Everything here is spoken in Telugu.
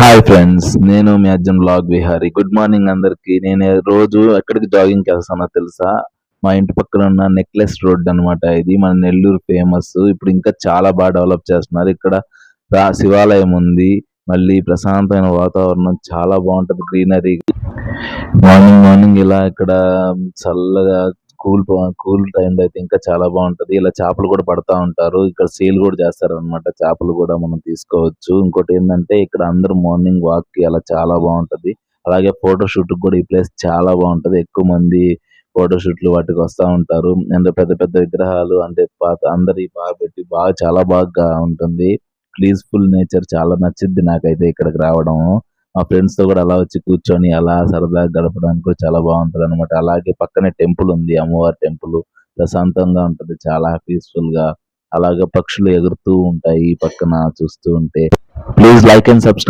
హాయ్ ఫ్రెండ్స్, నేను మీ Arjun blog Vihari. Good morning అందరికి. నేను రోజు ఎక్కడికి జాగింగ్కి వెళ్తానో తెలుసా? మా ఇంటి పక్కన ఉన్న నెక్లెస్ రోడ్ అన్నమాట. ఇది మన నెల్లూరు ఫేమస్. ఇప్పుడు ఇంకా చాలా బాగా డెవలప్ చేస్తున్నారు. ఇక్కడ శివాలయం ఉంది. మళ్ళీ ప్రశాంతమైన వాతావరణం చాలా బాగుంటది. గ్రీనరీ. మార్నింగ్ మార్నింగ్ ఇలా ఇక్కడ చల్లగా కూల్ కూల్ టైంలో అయితే ఇంకా చాలా బాగుంటది. ఇలా చేపలు కూడా పడతా ఉంటారు. ఇక్కడ సేల్ కూడా చేస్తారన్నమాట. చేపలు కూడా మనం తీసుకోవచ్చు. ఇంకోటి ఏంటంటే ఇక్కడ అందరూ మార్నింగ్ వాక్ కి అలా చాలా బాగుంటది. అలాగే ఫోటో షూట్ కూడా ఈ ప్లేస్ చాలా బాగుంటది. ఎక్కువ మంది ఫోటో షూట్లు వాటికి వస్తా ఉంటారు. అండ్ పెద్ద పెద్ద విగ్రహాలు అంటే పాత అందరి బాగా పెట్టి బాగా చాలా బాగా ఉంటుంది. పీస్ఫుల్ నేచర్ చాలా నచ్చింది నాకైతే ఇక్కడికి రావడం. మా ఫ్రెండ్స్ తో కూడా అలా వచ్చి కూర్చొని అలా సరదాగా గడపడానికి కూడా చాలా బాగుంటది అనమాట. అలాగే పక్కనే టెంపుల్ ఉంది, అమ్మవారి టెంపుల్. ప్రశాంతంగా ఉంటది, చాలా పీస్ఫుల్ గా. అలాగే పక్షులు ఎగురుతూ ఉంటాయి ఈ పక్కన చూస్తూ ఉంటే. Please like and subscribe.